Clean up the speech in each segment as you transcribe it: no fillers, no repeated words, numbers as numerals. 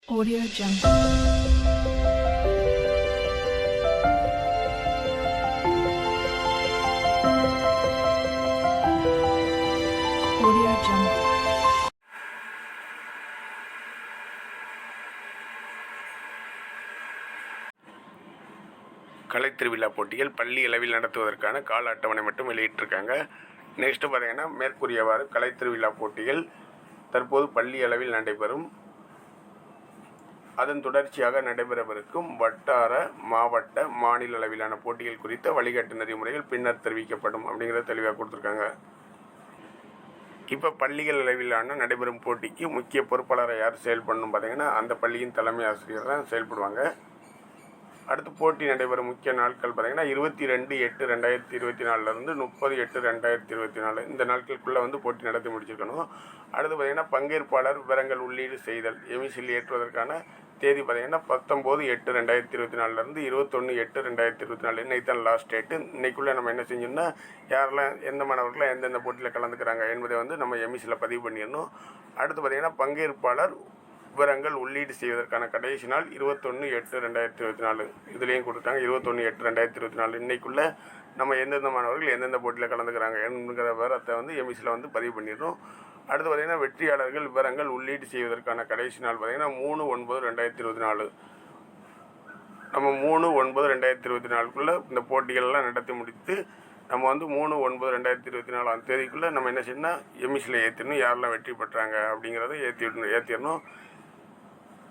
Audio Jungle. Audio Jungle. கலைத்திருவிழா போட்டிகள் பள்ளி அளவில் நடத்துவதற்கான கால அட்டவணை மட்டும் வெளியிட்டிருக்காங்க. நெக்ஸ்ட்டு பார்த்தீங்கன்னா மேற்கூறியவாறு கலைத்திருவிழா போட்டிகள் தற்போது பள்ளி அளவில் நடைபெறும். அதன் தொடர்ச்சியாக நடைபெறவிருக்கும் வட்டார, மாவட்ட, மாநில அளவிலான போட்டிகள் குறித்த வழிகாட்டு நெறிமுறைகள் பின்னர் தெரிவிக்கப்படும் அப்படிங்கிறத தெளிவாக கொடுத்துருக்காங்க. இப்போ பள்ளிகள் அளவிலான நடைபெறும் போட்டிக்கு முக்கிய பொறுப்பாளரை யார் செயல்படணும் பார்த்தீங்கன்னா அந்த பள்ளியின் தலைமை ஆசிரியர் தான் செயல்படுவாங்க. அடுத்து போட்டி நடைபெறும் முக்கிய நாட்கள் பார்த்தீங்கன்னா 22/8/2024 30/8/2024 இந்த நாட்களுக்குள்ளே போட்டி நடத்தி முடிச்சிருக்கணும். அடுத்து பார்த்தீங்கன்னா பங்கேற்பாளர் விவரங்கள் உள்ளீடு செய்தல் எமிசில் ஏற்றுவதற்கான தேதி பார்த்தீங்கன்னா 19/8/2024 21/8/2024 இன்னைக்கு தான் லாஸ்ட் டேட்டு. இன்னைக்குள்ளே நம்ம என்ன செஞ்சோம்னா யாரெல்லாம் எந்த மாணவர்களாம் எந்தெந்த போட்டியில் கலந்துக்கிறாங்க என்பதை நம்ம எமிசியில் பதிவு பண்ணிடணும். அடுத்து பார்த்தீங்கன்னா பங்கேற்பாளர் விவரங்கள் உள்ளீடு செய்வதற்கான கடைசி நாள் 21/8/2024 இதுலேயும் கொடுத்தாங்க. 21/8/2024 இன்னைக்குள்ளே நம்ம எந்தெந்த மாணவர்கள் எந்தெந்த போட்டியில் கலந்துக்கிறாங்க என்கிற விவரத்தை எமிசியில் பதிவு பண்ணிடுறோம். அடுத்து பார்த்திங்கன்னா வெற்றியாளர்கள் விவரங்கள் உள்ளீடு செய்வதற்கான கடைசி நாள் பார்த்திங்கன்னா 3/9/2024 நம்ம 3/9/2024 இந்த போட்டிகளெல்லாம் நடத்தி முடித்து நம்ம 3/9/2024 தேதிக்குள்ளே நம்ம என்ன செய்யணும்னா எமிசியில் ஏற்றிடணும். யாரெல்லாம் வெற்றி பெற்றாங்க அப்படிங்கிறத ஏற்றிடணும்.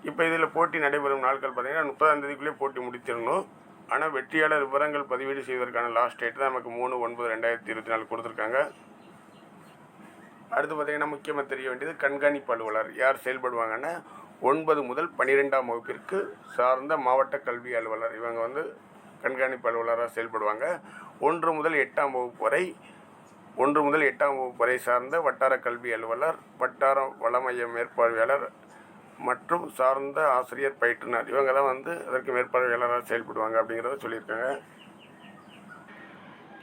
இப்போ இதில் போட்டி நடைபெறும் நாட்கள் பார்த்திங்கன்னா 30ஆம் தேதிக்குள்ளே போட்டி முடித்திடணும். ஆனால் வெற்றியாளர் விவரங்கள் பதிவீடு செய்வதற்கான லாஸ்ட் டேட் தான் நமக்கு 3/9/2024 கொடுத்துருக்காங்க. அடுத்து பார்த்திங்கன்னா முக்கியமாக தெரிய வேண்டியது கண்காணிப்பு அலுவலர் யார் செயல்படுவாங்கன்னா 9 முதல் 12ஆம் வகுப்பிற்கு சார்ந்த மாவட்ட கல்வி அலுவலர் இவங்க கண்காணிப்பு அலுவலராக செயல்படுவாங்க. 1 முதல் 8ஆம் வகுப்பு வரை சார்ந்த வட்டார கல்வி அலுவலர், வட்டார வளமைய மேற்பார்வையாளர் மற்றும் சார்ந்த ஆசிரியர் பயிற்றுனர் இவங்க தான் அதற்கு மேற்பார்வையாளராக செயல்படுவாங்க அப்படிங்கிறத சொல்லியிருக்காங்க.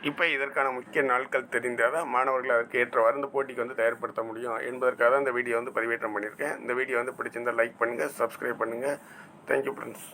இப்போ இதற்கான முக்கிய நாட்கள் தெரிந்தால் தான் மாணவர்கள் அதற்கு ஏற்றவாறு இந்த போட்டிக்கு தயார்படுத்த முடியும் என்பதற்காக தான் இந்த வீடியோ பதிவேற்றம் பண்ணியிருக்கேன். இந்த வீடியோ பிடிச்சிருந்தால் லைக் பண்ணுங்கள், சப்ஸ்கிரைப் பண்ணுங்கள். Thank you friends.